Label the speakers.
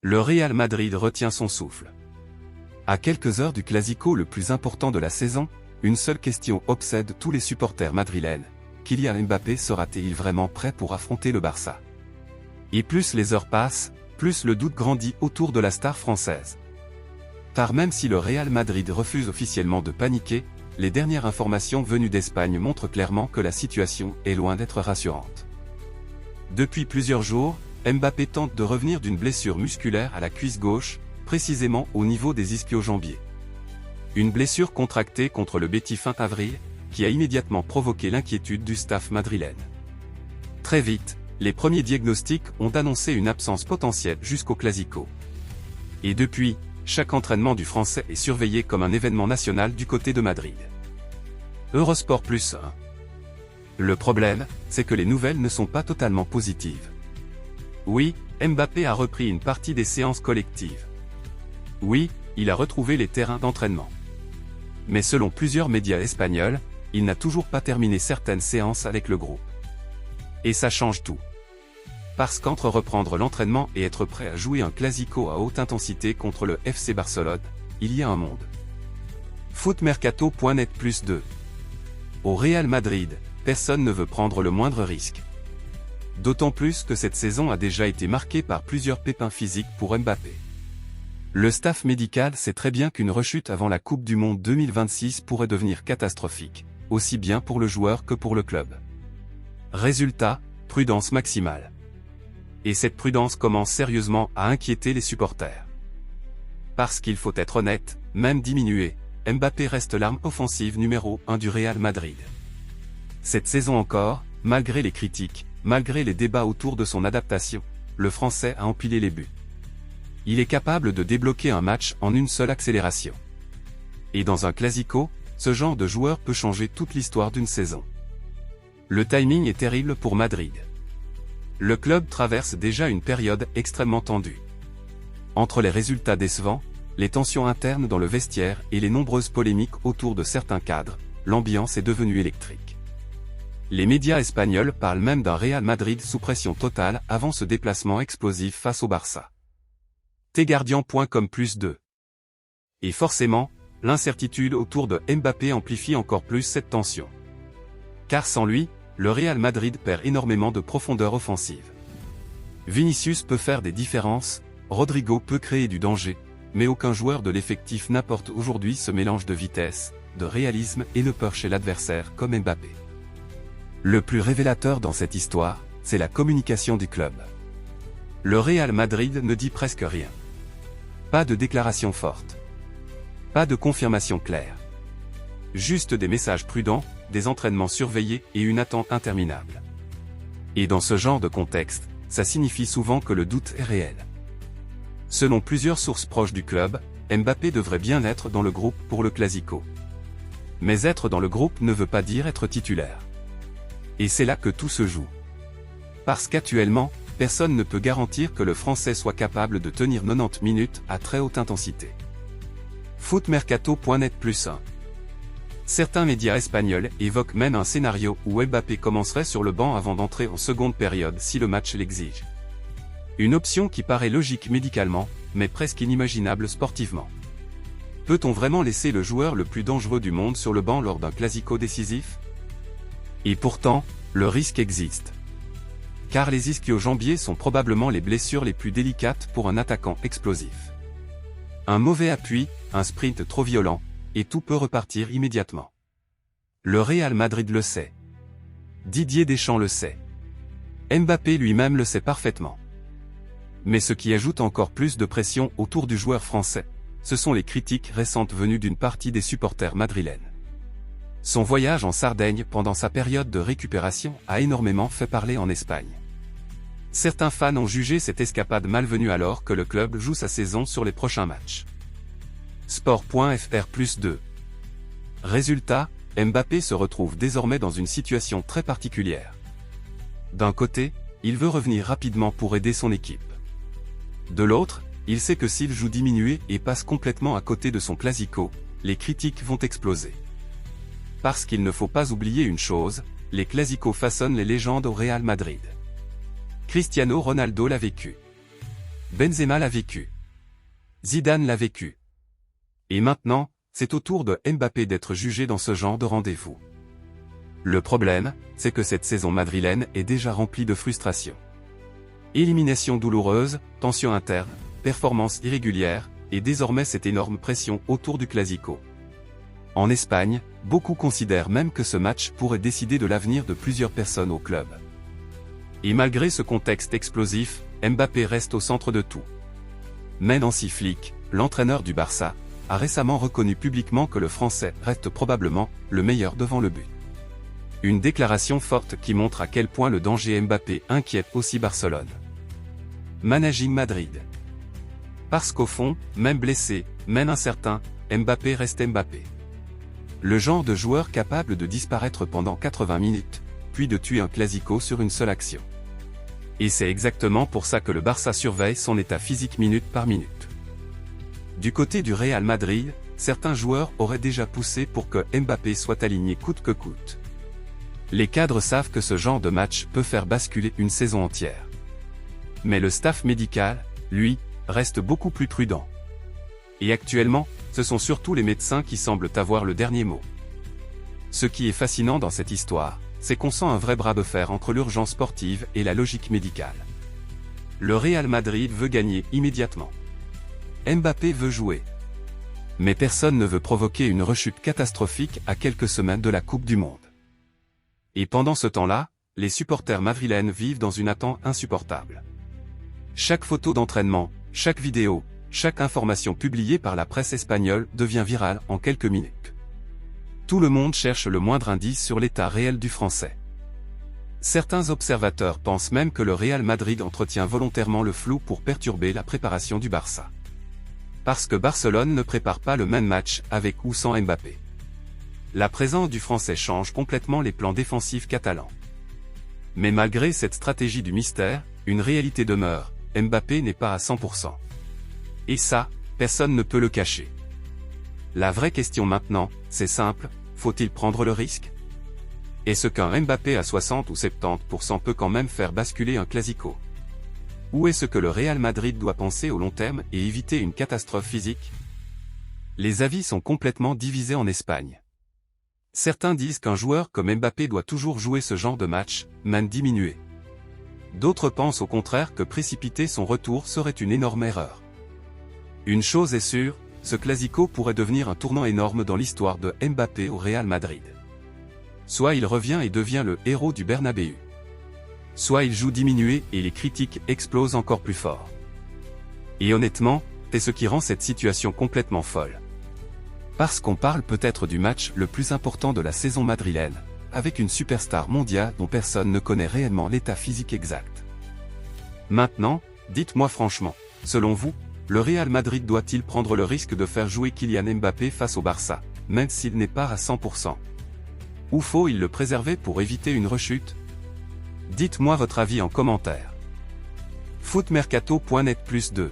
Speaker 1: Le Real Madrid retient son souffle. À quelques heures du Clasico le plus important de la saison, une seule question obsède tous les supporters madrilènes. Kylian Mbappé sera-t-il vraiment prêt pour affronter le Barça? Et plus les heures passent, plus le doute grandit autour de la star française. Car même si le Real Madrid refuse officiellement de paniquer, les dernières informations venues d'Espagne montrent clairement que la situation est loin d'être rassurante. Depuis plusieurs jours, Mbappé tente de revenir d'une blessure musculaire à la cuisse gauche, précisément au niveau des ischio-jambiers. Une blessure contractée contre le Betis fin avril, qui a immédiatement provoqué l'inquiétude du staff madrilène. Très vite, les premiers diagnostics ont annoncé une absence potentielle jusqu'au Clasico. Et depuis, chaque entraînement du Français est surveillé comme un événement national du côté de Madrid. Eurosport Plus 1. Le problème, c'est que les nouvelles ne sont pas totalement positives. Oui, Mbappé a repris une partie des séances collectives. Oui, il a retrouvé les terrains d'entraînement. Mais selon plusieurs médias espagnols, il n'a toujours pas terminé certaines séances avec le groupe. Et ça change tout. Parce qu'entre reprendre l'entraînement et être prêt à jouer un clasico à haute intensité contre le FC Barcelone, il y a un monde. Footmercato.net plus 2. Au Real Madrid, personne ne veut prendre le moindre risque. D'autant plus que cette saison a déjà été marquée par plusieurs pépins physiques pour Mbappé. Le staff médical sait très bien qu'une rechute avant la Coupe du Monde 2026 pourrait devenir catastrophique, aussi bien pour le joueur que pour le club. Résultat, prudence maximale. Et cette prudence commence sérieusement à inquiéter les supporters. Parce qu'il faut être honnête, même diminué, Mbappé reste l'arme offensive numéro 1 du Real Madrid. Cette saison encore, malgré les critiques, malgré les débats autour de son adaptation, le Français a empilé les buts. Il est capable de débloquer un match en une seule accélération. Et dans un clasico, ce genre de joueur peut changer toute l'histoire d'une saison. Le timing est terrible pour Madrid. Le club traverse déjà une période extrêmement tendue. Entre les résultats décevants, les tensions internes dans le vestiaire et les nombreuses polémiques autour de certains cadres, l'ambiance est devenue électrique. Les médias espagnols parlent même d'un Real Madrid sous pression totale avant ce déplacement explosif face au Barça. Tguardian.com plus 2. Et forcément, l'incertitude autour de Mbappé amplifie encore plus cette tension. Car sans lui, le Real Madrid perd énormément de profondeur offensive. Vinicius peut faire des différences, Rodrigo peut créer du danger, mais aucun joueur de l'effectif n'apporte aujourd'hui ce mélange de vitesse, de réalisme et de peur chez l'adversaire comme Mbappé. Le plus révélateur dans cette histoire, c'est la communication du club. Le Real Madrid ne dit presque rien. Pas de déclaration forte. Pas de confirmation claire. Juste des messages prudents, des entraînements surveillés et une attente interminable. Et dans ce genre de contexte, ça signifie souvent que le doute est réel. Selon plusieurs sources proches du club, Mbappé devrait bien être dans le groupe pour le Clasico. Mais être dans le groupe ne veut pas dire être titulaire. Et c'est là que tout se joue. Parce qu'actuellement, personne ne peut garantir que le Français soit capable de tenir 90 minutes à très haute intensité. Footmercato.net plus 1. Certains médias espagnols évoquent même un scénario où Mbappé commencerait sur le banc avant d'entrer en seconde période si le match l'exige. Une option qui paraît logique médicalement, mais presque inimaginable sportivement. Peut-on vraiment laisser le joueur le plus dangereux du monde sur le banc lors d'un clasico décisif? Et pourtant, le risque existe. Car les ischio-jambiers sont probablement les blessures les plus délicates pour un attaquant explosif. Un mauvais appui, un sprint trop violent, et tout peut repartir immédiatement. Le Real Madrid le sait. Didier Deschamps le sait. Mbappé lui-même le sait parfaitement. Mais ce qui ajoute encore plus de pression autour du joueur français, ce sont les critiques récentes venues d'une partie des supporters madrilènes. Son voyage en Sardaigne pendant sa période de récupération a énormément fait parler en Espagne. Certains fans ont jugé cette escapade malvenue alors que le club joue sa saison sur les prochains matchs. Sport.fr plus 2. Résultat, Mbappé se retrouve désormais dans une situation très particulière. D'un côté, il veut revenir rapidement pour aider son équipe. De l'autre, il sait que s'il joue diminué et passe complètement à côté de son clasico, les critiques vont exploser. Parce qu'il ne faut pas oublier une chose, les clasicos façonnent les légendes au Real Madrid. Cristiano Ronaldo l'a vécu. Benzema l'a vécu. Zidane l'a vécu. Et maintenant, c'est au tour de Mbappé d'être jugé dans ce genre de rendez-vous. Le problème, c'est que cette saison madrilène est déjà remplie de frustrations. Élimination douloureuse, tension interne, performance irrégulière, et désormais cette énorme pression autour du Clasico. En Espagne, beaucoup considèrent même que ce match pourrait décider de l'avenir de plusieurs personnes au club. Et malgré ce contexte explosif, Mbappé reste au centre de tout. Mais Hansi Flick, l'entraîneur du Barça, a récemment reconnu publiquement que le Français reste probablement le meilleur devant le but. Une déclaration forte qui montre à quel point le danger Mbappé inquiète aussi Barcelone. Managing Madrid. Parce qu'au fond, même blessé, même incertain, Mbappé reste Mbappé. Le genre de joueur capable de disparaître pendant 80 minutes, puis de tuer un Clasico sur une seule action. Et c'est exactement pour ça que le Barça surveille son état physique minute par minute. Du côté du Real Madrid, certains joueurs auraient déjà poussé pour que Mbappé soit aligné coûte que coûte. Les cadres savent que ce genre de match peut faire basculer une saison entière. Mais le staff médical, lui, reste beaucoup plus prudent. Et actuellement, ce sont surtout les médecins qui semblent avoir le dernier mot. Ce qui est fascinant dans cette histoire, c'est qu'on sent un vrai bras de fer entre l'urgence sportive et la logique médicale. Le Real Madrid veut gagner immédiatement. Mbappé veut jouer. Mais personne ne veut provoquer une rechute catastrophique à quelques semaines de la Coupe du Monde. Et pendant ce temps-là, les supporters madrilènes vivent dans une attente insupportable. Chaque photo d'entraînement, chaque vidéo, chaque information publiée par la presse espagnole devient virale en quelques minutes. Tout le monde cherche le moindre indice sur l'état réel du Français. Certains observateurs pensent même que le Real Madrid entretient volontairement le flou pour perturber la préparation du Barça. Parce que Barcelone ne prépare pas le même match avec ou sans Mbappé. La présence du Français change complètement les plans défensifs catalans. Mais malgré cette stratégie du mystère, une réalité demeure, Mbappé n'est pas à 100%. Et ça, personne ne peut le cacher. La vraie question maintenant, c'est simple, faut-il prendre le risque? Est-ce qu'un Mbappé à 60 ou 70% peut quand même faire basculer un Clasico? Ou est-ce que le Real Madrid doit penser au long terme et éviter une catastrophe physique? Les avis sont complètement divisés en Espagne. Certains disent qu'un joueur comme Mbappé doit toujours jouer ce genre de match, même diminué. D'autres pensent au contraire que précipiter son retour serait une énorme erreur. Une chose est sûre, ce Clasico pourrait devenir un tournant énorme dans l'histoire de Mbappé au Real Madrid. Soit il revient et devient le héros du Bernabéu. Soit il joue diminué et les critiques explosent encore plus fort. Et honnêtement, c'est ce qui rend cette situation complètement folle. Parce qu'on parle peut-être du match le plus important de la saison madrilène, avec une superstar mondiale dont personne ne connaît réellement l'état physique exact. Maintenant, dites-moi franchement, selon vous, le Real Madrid doit-il prendre le risque de faire jouer Kylian Mbappé face au Barça, même s'il n'est pas à 100%? Ou faut-il le préserver pour éviter une rechute? Dites-moi votre avis en commentaire. Footmercato.net+2